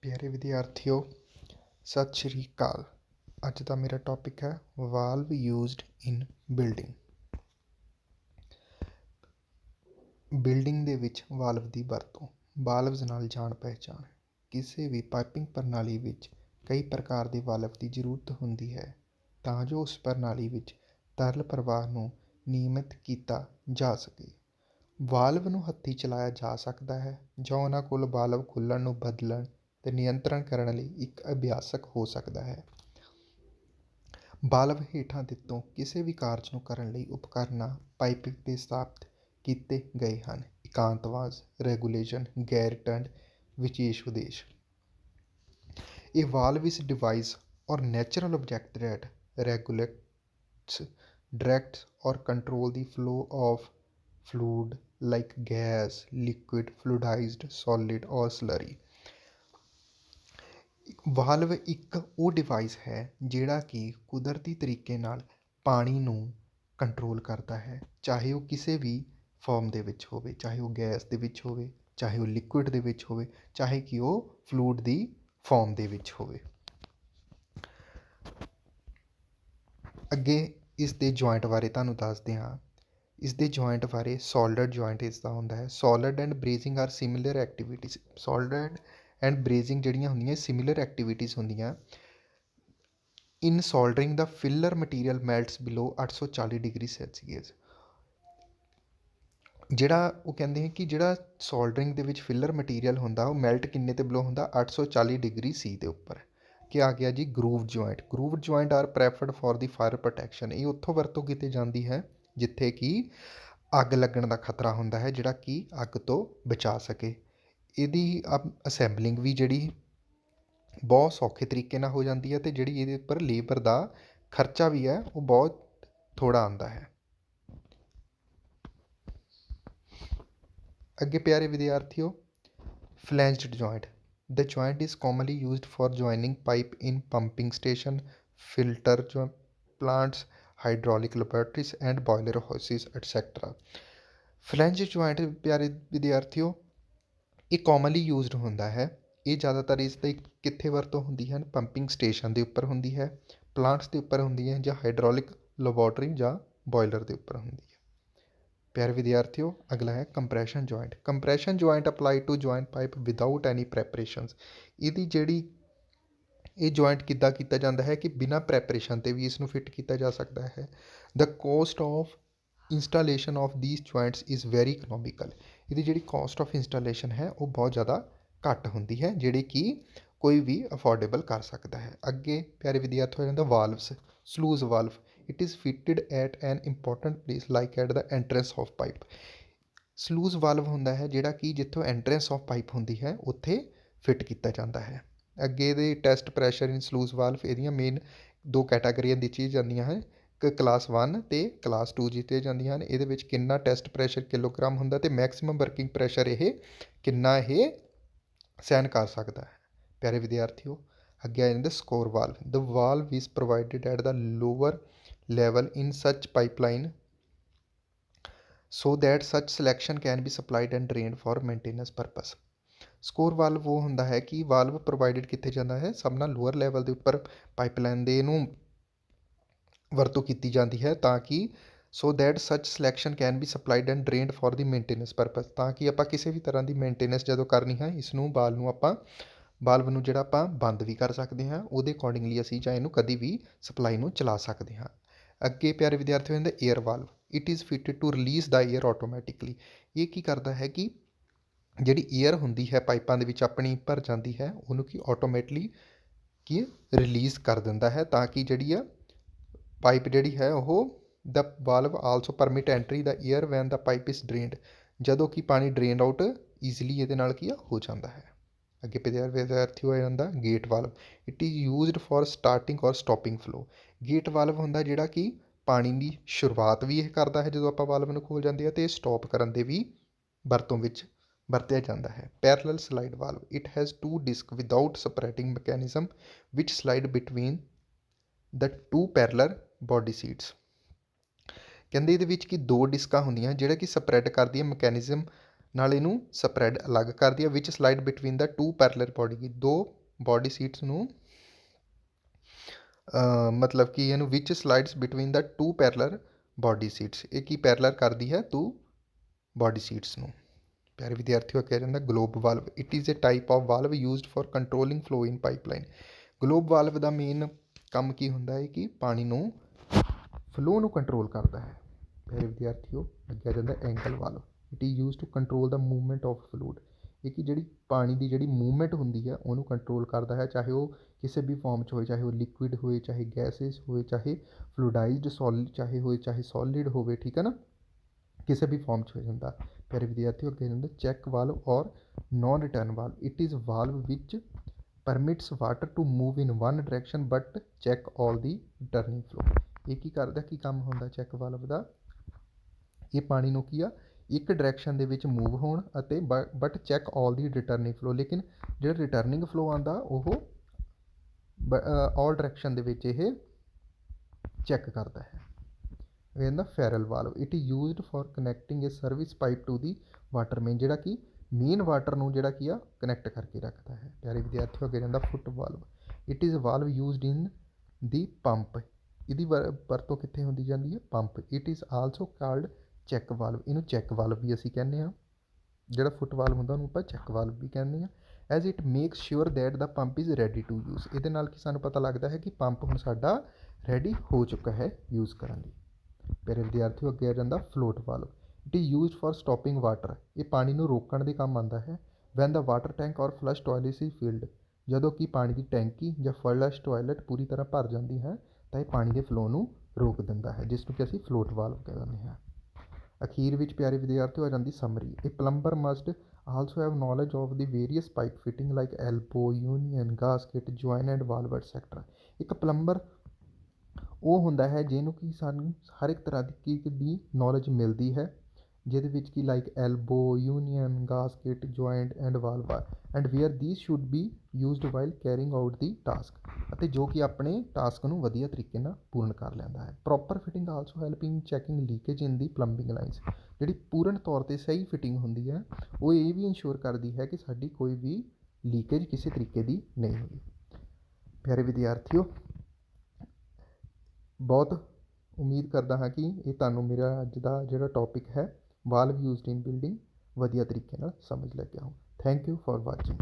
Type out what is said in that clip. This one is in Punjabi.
ਪਿਆਰੇ ਵਿਦਿਆਰਥੀਓ, ਸਤਿ ਸ਼੍ਰੀ ਅਕਾਲ। ਅੱਜ ਦਾ ਮੇਰਾ ਟੌਪਿਕ ਹੈ ਵਾਲਵ ਯੂਜ਼ਡ ਇਨ ਬਿਲਡਿੰਗ। ਬਿਲਡਿੰਗ ਦੇ ਵਿੱਚ ਵਾਲਵ ਦੀ ਵਰਤੋਂ। ਵਾਲਵਜ਼ ਨਾਲ ਜਾਣ ਪਹਿਚਾਣ। ਕਿਸੇ ਵੀ ਪਾਈਪਿੰਗ ਪ੍ਰਣਾਲੀ ਵਿੱਚ ਕਈ ਪ੍ਰਕਾਰ ਦੇ ਵਾਲਵ ਦੀ ਜ਼ਰੂਰਤ ਹੁੰਦੀ ਹੈ ਤਾਂ ਜੋ ਉਸ ਪ੍ਰਣਾਲੀ ਵਿੱਚ ਤਰਲ ਪ੍ਰਵਾਹ ਨੂੰ ਨਿਯਮਿਤ ਕੀਤਾ ਜਾ ਸਕੇ। ਵਾਲਵ ਨੂੰ ਹੱਥੀਂ ਚਲਾਇਆ ਜਾ ਸਕਦਾ ਹੈ ਜਾਂ ਉਹਨਾਂ ਕੋਲ ਵਾਲਵ ਖੁੱਲ੍ਹਣ ਨੂੰ ਬਦਲਣ ਅਤੇ ਨਿਯੰਤਰਣ ਕਰਨ ਲਈ ਇੱਕ ਅਭਿਆਸਕ ਹੋ ਸਕਦਾ ਹੈ। ਵਾਲਵ ਹੇਠਾਂ ਦਿੱਤੋਂ ਕਿਸੇ ਵੀ ਕਾਰਜ ਨੂੰ ਕਰਨ ਲਈ ਉਪਕਰਨਾਂ ਪਾਈਪਿੰਗ 'ਤੇ ਸਥਾਪਿਤ ਕੀਤੇ ਗਏ ਹਨ। ਇਕਾਂਤਵਾਸ, ਰੈਗੂਲੇਸ਼ਨ, ਗੈਰ ਰਿਟਰਨਡ, ਵਿਸ਼ੇਸ਼ ਉਦੇਸ਼। ਇਹ ਵਾਲਵ ਇਸ ਡਿਵਾਈਸ ਔਰ natural object that regulates, directs or control the flow of fluid like gas, liquid, fluidized, solid or slurry। Valve ਇੱਕ ਉਹ ਡਿਵਾਈਸ ਹੈ ਜਿਹੜਾ ਕਿ ਕੁਦਰਤੀ ਤਰੀਕੇ ਨਾਲ ਪਾਣੀ ਨੂੰ ਕੰਟਰੋਲ ਕਰਦਾ ਹੈ, ਚਾਹੇ ਉਹ ਕਿਸੇ ਵੀ ਫਾਰਮ ਦੇ ਵਿੱਚ ਹੋਵੇ, ਚਾਹੇ ਉਹ ਗੈਸ ਦੇ ਵਿੱਚ ਹੋਵੇ, ਚਾਹੇ ਉਹ ਲਿਕੁਇਡ ਦੇ ਵਿੱਚ ਹੋਵੇ, ਚਾਹੇ ਕਿ ਉਹ ਫਲੂਇਡ ਦੀ ਫਾਰਮ ਦੇ ਵਿੱਚ ਹੋਵੇ। ਅੱਗੇ ਇਸ ਦੇ ਜੁਆਇੰਟ ਬਾਰੇ ਤੁਹਾਨੂੰ ਦੱਸਦੇ ਹਾਂ। ਇਸ ਦੇ ਜੁਆਇੰਟ ਬਾਰੇ ਸੋਲਿਡ ਜੁਆਇੰਟ ਇਸ ਦਾ ਹੁੰਦਾ ਹੈ। Solid and brazing are similar activities. Solid and brazing ਜਿਹੜੀਆਂ ਹੁੰਦੀਆਂ ਸਿਮਿਲਰ ਐਕਟੀਵਿਟੀਜ਼ ਹੁੰਦੀਆਂ। In soldering the filler material melts below 840 degree Celsius. ਜਿਹੜਾ ਉਹ ਕਹਿੰਦੇ ਹੈ ਕਿ ਜਿਹੜਾ ਸੋਲਡਰਿੰਗ ਦੇ ਵਿੱਚ ਫਿਲਰ ਮਟੀਰੀਅਲ ਹੁੰਦਾ ਉਹ ਮੈਲਟ ਕਿੰਨੇ 'ਤੇ ਬਿਲੋ ਹੁੰਦਾ 840 ਡਿਗਰੀ ਸੀ ਦੇ ਉੱਪਰ। ਕਿ ਆ ਗਿਆ ਜੀ groove joint. Groove joint are preferred for the fire protection. ਇਹ ਉੱਥੋਂ ਵਰਤੋਂ ਕੀਤੀ ਜਾਂਦੀ ਹੈ ਜਿੱਥੇ ਕਿ ਅੱਗ ਲੱਗਣ ਦਾ ਖਤਰਾ ਹੁੰਦਾ ਹੈ, ਜਿਹੜਾ ਕਿ ਅੱਗ ਤੋਂ ਬਚਾ ਸਕੇ। ਇਹਦੀ ਅਸੈਂਬਲਿੰਗ ਵੀ ਜਿਹੜੀ ਬਹੁਤ ਸੌਖੇ ਤਰੀਕੇ ਨਾਲ ਹੋ ਜਾਂਦੀ ਹੈ ਅਤੇ ਜਿਹੜੀ ਇਹਦੇ ਉੱਪਰ ਲੇਬਰ ਦਾ ਖਰਚਾ ਵੀ ਹੈ ਉਹ ਬਹੁਤ ਥੋੜ੍ਹਾ ਆਉਂਦਾ ਹੈ। ਅੱਗੇ ਪਿਆਰੇ ਵਿਦਿਆਰਥੀਓ, ਫਲੈਂਜਡ joint. The joint is commonly used for joining pipe in pumping station, filter plants, hydraulic laboratories and boiler houses etc. Flange joint ਪਿਆਰੇ ਵਿਦਿਆਰਥੀਓ ਇਹ ਕਾਮਨਲੀ ਯੂਜ਼ਡ ਹੁੰਦਾ ਹੈ। ਇਹ ਜ਼ਿਆਦਾਤਰ ਇਸ ਦੀ ਕਿੱਥੇ ਵਰਤੋਂ ਹੁੰਦੀ ਹੈ? ਪੰਪਿੰਗ ਸਟੇਸ਼ਨ ਦੇ ਉੱਪਰ ਹੁੰਦੀ ਹੈ, ਪਲਾਂਟਸ ਦੇ ਉੱਪਰ ਹੁੰਦੀ ਹੈ ਜਾਂ ਹਾਈਡ੍ਰੋਲਿਕ ਲੈਬੋਰਟਰੀ ਜਾਂ ਬੋਇਲਰ ਦੇ ਉੱਪਰ ਹੁੰਦੀ ਹੈ। ਪਿਆਰੇ ਵਿਦਿਆਰਥੀਓ, ਅਗਲਾ ਹੈ compression joint. Compression joint apply to joint pipe without any preparations. ਇਹਦੀ ਜਿਹੜੀ ਇਹ ਜੁਆਇੰਟ ਕਿੱਦਾਂ ਕੀਤਾ ਜਾਂਦਾ ਹੈ ਕਿ ਬਿਨਾਂ ਪ੍ਰੈਪਰੇਸ਼ਨ 'ਤੇ ਵੀ ਇਸ ਨੂੰ ਫਿੱਟ ਕੀਤਾ ਜਾ ਸਕਦਾ ਹੈ। The cost of installation of these joints is very economical. ਇਹਦੀ ਜਿਹੜੀ ਕੋਸਟ ਆਫ ਇੰਸਟਾਲੇਸ਼ਨ ਹੈ ਉਹ ਬਹੁਤ ਜ਼ਿਆਦਾ ਘੱਟ ਹੁੰਦੀ ਹੈ, ਜਿਹੜੀ ਕਿ ਕੋਈ ਵੀ ਅਫੋਰਡੇਬਲ ਕਰ ਸਕਦਾ ਹੈ। ਅੱਗੇ ਪਿਆਰੇ ਵਿਦਿਆਰਥੀ ਹੋ ਜਾਂਦਾ valves. Sluice valve. It is fitted at an important place like at the entrance of pipe. Sluice valve ਹੁੰਦਾ ਹੈ ਜਿਹੜਾ ਕਿ ਜਿੱਥੋਂ ਐਂਟਰੈਂਸ ਆਫ ਪਾਈਪ ਹੁੰਦੀ ਹੈ ਉੱਥੇ ਫਿੱਟ ਕੀਤਾ ਜਾਂਦਾ ਹੈ। ਅੱਗੇ ਇਹਦੇ ਟੈਸਟ ਪ੍ਰੈਸ਼ਰ ਇਨ ਸਲੂਜ਼ ਵਾਲਵ। ਇਹਦੀਆਂ ਮੇਨ ਦੋ ਕੈਟਾਗਰੀਆਂ ਦਿੱਤੀਆਂ ਜਾਂਦੀਆਂ ਹਨ, ਕਲਾਸ 1 ਅਤੇ ਕਲਾਸ 2 ਦਿੱਤੀਆਂ ਜਾਂਦੀਆਂ ਹਨ। ਇਹਦੇ ਵਿੱਚ ਕਿੰਨਾ ਟੈਸਟ ਪ੍ਰੈਸ਼ਰ ਕਿਲੋਗ੍ਰਾਮ ਹੁੰਦਾ ਅਤੇ ਮੈਕਸੀਮਮ ਵਰਕਿੰਗ ਪ੍ਰੈਸ਼ਰ ਇਹ ਕਿੰਨਾ ਇਹ ਸਹਿਣ ਕਰ ਸਕਦਾ ਹੈ। ਪਿਆਰੇ ਵਿਦਿਆਰਥੀਓ, ਅੱਗੇ ਆ ਜਾਂਦਾ scour valve. The valve is provided at the lower level in such pipeline so that such selection can be supplied and drained for maintenance purpose. Scour valve ਉਹ ਹੁੰਦਾ ਹੈ ਕਿ ਵਾਲਵ ਪ੍ਰੋਵਾਈਡਡ ਕਿੱਥੇ ਜਾਂਦਾ ਹੈ? ਸਭ ਨਾਲ ਲੋਅਰ ਲੈਵਲ ਦੇ ਉੱਪਰ ਪਾਈਪਲਾਈਨ ਦੇ ਇਹਨੂੰ ਵਰਤੋਂ ਕੀਤੀ ਜਾਂਦੀ ਹੈ ਤਾਂ ਕਿ so that such selection can be supplied and drained for the maintenance purpose. ਤਾਂ ਕਿ ਆਪਾਂ ਕਿਸੇ ਵੀ ਤਰ੍ਹਾਂ ਦੀ ਮੇਨਟੇਨੈਂਸ ਜਦੋਂ ਕਰਨੀ ਹੈ ਇਸ ਨੂੰ ਵਾਲਵ ਨੂੰ ਜਿਹੜਾ ਆਪਾਂ ਬੰਦ ਵੀ ਕਰ ਸਕਦੇ ਹਾਂ, ਉਹਦੇ ਅਕੋਰਡਿੰਗਲੀ ਅਸੀਂ ਜਾਂ ਇਹਨੂੰ ਕਦੀ ਵੀ ਸਪਲਾਈ ਨੂੰ ਚਲਾ ਸਕਦੇ ਹਾਂ। ਅੱਗੇ ਪਿਆਰੇ ਵਿਦਿਆਰਥੀ ਹੋ ਜਾਂਦਾ air valve. It is fitted to release the air automatically. ਇਹ ਕੀ ਕਰਦਾ ਹੈ ਕਿ ਜਿਹੜੀ ਏਅਰ ਹੁੰਦੀ ਹੈ ਪਾਈਪਾਂ ਦੇ ਵਿੱਚ ਆਪਣੀ ਭਰ ਜਾਂਦੀ ਹੈ ਉਹਨੂੰ ਕੀ ਆਟੋਮੈਟਿਕਲੀ ਕੀ ਰਿਲੀਜ਼ ਕਰ ਦਿੰਦਾ ਹੈ ਤਾਂ ਕਿ ਜਿਹੜੀ ਆ ਪਾਈਪ ਜਿਹੜੀ ਹੈ ਉਹ the valve also permit entry the air when the pipe is drained. ਜਦੋਂ ਕਿ ਪਾਣੀ ਡਰੇਨ ਆਊਟ ਈਜ਼ੀਲੀ ਇਹਦੇ ਨਾਲ ਕੀ ਆ ਹੋ ਜਾਂਦਾ ਹੈ। ਅੱਗੇ ਵਿਦਿਆਰਥੀ ਹੋ ਜਾਂਦਾ gate valve. It is used for starting ਔਰ ਸਟੋਪਿੰਗ ਫਲੋ। ਗੇਟ ਵਾਲਵ ਹੁੰਦਾ ਜਿਹੜਾ ਕਿ ਪਾਣੀ ਦੀ ਸ਼ੁਰੂਆਤ ਵੀ ਇਹ ਕਰਦਾ ਹੈ ਜਦੋਂ ਆਪਾਂ ਵਾਲਵ ਨੂੰ ਖੋਲ੍ਹ ਜਾਂਦੇ ਹਾਂ ਅਤੇ ਸਟੋਪ ਕਰਨ ਦੇ ਵੀ ਵਰਤੋਂ ਵਿੱਚ ਵਰਤਿਆ ਜਾਂਦਾ ਹੈ। Parallel slide valve. It has two disc without separating mechanism which slide between the two parallel body seats. ਕਹਿੰਦੇ ਇਹਦੇ ਵਿੱਚ ਕਿ ਦੋ ਡਿਸਕਾਂ ਹੁੰਦੀਆਂ ਜਿਹੜਾ ਕਿ ਸਪਰੈਡ ਕਰਦੀਆਂ ਮੈਕੈਨਿਜ਼ਮ ਨਾਲ ਇਹਨੂੰ ਸਪਰੈਡ ਅਲੱਗ ਕਰਦੀ ਹੈ, which slide between the two parallel body, ਦੋ ਬੋਡੀ ਸੀਟਸ ਨੂੰ ਮਤਲਬ ਕਿ ਇਹਨੂੰ which slides between the two parallel body seats, ਇਹ ਕੀ ਪੈਰਲਰ ਕਰਦੀ ਹੈ ਟੂ ਬੋਡੀ ਸੀਟਸ ਨੂੰ। ਪਿਆਰੇ ਵਿਦਿਆਰਥੀਓ, ਕਿਹਾ ਜਾਂਦਾ globe valve, it is a type of valve used for controlling flow in pipeline. Globe valve ਦਾ ਮੇਨ ਕੰਮ ਕੀ ਹੁੰਦਾ ਹੈ ਕਿ ਪਾਣੀ ਨੂੰ ਫਲੋ ਨੂੰ ਕੰਟਰੋਲ ਕਰਦਾ ਹੈ। ਪਿਆਰੇ ਵਿਦਿਆਰਥੀਓ, ਅੱਗੇ ਜਾਂਦਾ angle valve, it is use to control the movement of fluid. ਇਹ ਕਿ ਜਿਹੜੀ ਪਾਣੀ ਦੀ ਜਿਹੜੀ ਮੂਵਮੈਂਟ ਹੁੰਦੀ ਹੈ ਉਹਨੂੰ ਕੰਟਰੋਲ ਕਰਦਾ ਹੈ, ਚਾਹੇ ਉਹ ਕਿਸੇ ਵੀ ਫਾਰਮ 'ਚ ਹੋਏ, ਚਾਹੇ ਉਹ ਲਿਕੁਇਡ ਹੋਏ, ਚਾਹੇ ਗੈਸਿਸ ਹੋਏ, ਚਾਹੇ ਫਲੂਡਾਈਜ਼ਡ ਸੋਲਿਡ ਚਾਹੇ ਹੋਏ, ਚਾਹੇ ਸੋਲਿਡ ਹੋਵੇ, ਠੀਕ ਹੈ ਨਾ, ਕਿਸੇ ਵੀ ਫਾਰਮ 'ਚ ਹੋ ਜਾਂਦਾ। ਪਿਆਰੇ ਵਿਦਿਆਰਥੀਓ, ਅੱਗੇ ਜਾਂਦਾ check valve or non return valve, it is valve which permits water to move in one direction but check all the returning flow. ਇਹ ਕੀ ਕਰਦਾ, ਕੀ ਕੰਮ ਹੁੰਦਾ ਚੈੱਕ ਵਾਲਵ ਦਾ, ਇਹ ਪਾਣੀ ਨੂੰ ਕੀ ਆ ਇੱਕ ਡਾਇਰੈਕਸ਼ਨ ਦੇ ਵਿੱਚ ਮੂਵ ਹੋਣ ਅਤੇ but check all the returning flow, ਲੇਕਿਨ ਜਿਹੜਾ ਰਿਟਰਨਿੰਗ ਫਲੋ ਆਉਂਦਾ ਉਹ ਆਲ ਡਾਇਰੈਕਸ਼ਨ ਦੇ ਵਿੱਚ ਇਹ ਚੈੱਕ ਕਰਦਾ ਹੈ। ਕਹਿੰਦਾ ferrule valve, it is used for connecting a service pipe to the water main, ਜਿਹੜਾ ਕਿ ਮੇਨ ਵਾਟਰ ਨੂੰ ਜਿਹੜਾ ਕੀ ਆ ਕਨੈਕਟ ਕਰਕੇ ਰੱਖਦਾ ਹੈ। ਪਿਆਰੇ ਵਿਦਿਆਰਥੀਓ, ਅੱਗੇ ਜਾਂਦਾ foot valve, it is valve used in the pump, ਇਹਦੀ ਵਰਤੋਂ ਕਿੱਥੇ ਹੁੰਦੀ ਜਾਂਦੀ ਹੈ, pump. It is also called check valve, ਇਹਨੂੰ ਚੈੱਕ ਵਾਲਵ ਵੀ ਅਸੀਂ ਕਹਿੰਦੇ ਹਾਂ, ਜਿਹੜਾ ਫੁੱਟ ਵਾਲਵ ਹੁੰਦਾ ਉਹਨੂੰ ਆਪਾਂ ਚੈੱਕ ਵਾਲਵ ਵੀ ਕਹਿੰਦੇ ਹਾਂ। As it makes sure that the pump is ready to use, ਇਹਦੇ ਨਾਲ ਕਿ ਸਾਨੂੰ ਪਤਾ ਲੱਗਦਾ ਹੈ ਕਿ ਪੰਪ ਹੁਣ ਸਾਡਾ ਰੈਡੀ ਹੋ ਚੁੱਕਾ ਹੈ ਯੂਜ਼ ਕਰਨ ਲਈ। ਪਿਆਰੇ ਵਿਦਿਆਰਥੀਓ, ਅੱਗੇ ਆ ਜਾਂਦਾ float valve, it is used for stopping water, ਇਹ ਪਾਣੀ ਨੂੰ ਰੋਕਣ ਦੇ ਕੰਮ ਆਉਂਦਾ ਹੈ। ਵੈਨ ਦਾ ਵਾਟਰ ਟੈਂਕ ਔਰ ਫਲਸ਼ ਟੋਇਲਟ ਇਜ਼ ਫਿਲਡ, ਜਦੋਂ ਕਿ ਪਾਣੀ ਦੀ ਟੈਂਕੀ ਜਾਂ ਫਲਸ਼ ਟੋਇਲਟ ਪੂਰੀ ਤਰ੍ਹਾਂ ਭਰ ਜਾਂਦੀ ਹੈ ਤਾਂ ਇਹ ਪਾਣੀ ਦੇ ਫਲੋ ਨੂੰ ਰੋਕ ਦਿੰਦਾ ਹੈ, ਜਿਸ ਨੂੰ ਕਿ ਅਸੀਂ ਫਲੋਟ ਵਾਲਵ ਕਹਿ ਦਿੰਦੇ ਹਾਂ। ਅਖੀਰ ਵਿੱਚ ਪਿਆਰੇ ਵਿਦਿਆਰਥੀਓ ਆ ਜਾਂਦੀ ਸਮਰੀ, ਇਹ plumber must also have knowledge of the various pipe fitting like elbow, union, gasket, join and valve etcetera. ਇੱਕ ਪਲੰਬਰ ਉਹ ਹੁੰਦਾ ਹੈ ਜਿਹਨੂੰ ਕਿ ਸਾਨੂੰ ਹਰ ਇੱਕ ਤਰ੍ਹਾਂ ਦੀ ਨੌਲੇਜ ਮਿਲਦੀ ਹੈ, ਜਿਹਦੇ ਵਿੱਚ ਕਿ like elbow, union, gasket, joint and valve and where these should be used while carrying out the task, ਅਤੇ ਜੋ ਕਿ ਆਪਣੇ ਟਾਸਕ ਨੂੰ ਵਧੀਆ ਤਰੀਕੇ ਨਾਲ ਪੂਰਨ ਕਰ ਲੈਂਦਾ ਹੈ। ਪ੍ਰੋਪਰ ਫਿਟਿੰਗ ਆਲਸੋ ਹੈਲਪ ਇਨ ਚੈਕਿੰਗ ਲੀਕੇਜ ਇਨ ਦੀ ਪਲੰਬਿੰਗ ਲਾਈਨਸ, ਜਿਹੜੀ ਪੂਰਨ ਤੌਰ 'ਤੇ ਸਹੀ ਫਿਟਿੰਗ ਹੁੰਦੀ ਹੈ ਉਹ ਇਹ ਵੀ ਇੰਸ਼ੋਰ ਕਰਦੀ ਹੈ ਕਿ ਸਾਡੀ ਕੋਈ ਵੀ ਲੀਕੇਜ ਕਿਸੇ ਤਰੀਕੇ ਦੀ ਨਹੀਂ ਹੋਈ। ਪਿਆਰੇ ਵਿਦਿਆਰਥੀਓ, ਬਹੁਤ ਉਮੀਦ ਕਰਦਾ ਹਾਂ ਕਿ ਇਹ ਤੁਹਾਨੂੰ ਮੇਰਾ ਅੱਜ ਦਾ ਜਿਹੜਾ ਟੌਪਿਕ ਹੈ ਵਾਲਵ ਯੂਜ਼ਡ ਇਨ ਬਿਲਡਿੰਗ ਵਧੀਆ ਤਰੀਕੇ ਨਾਲ ਸਮਝ ਲੱਗਿਆ ਹੋ। Thank you for watching.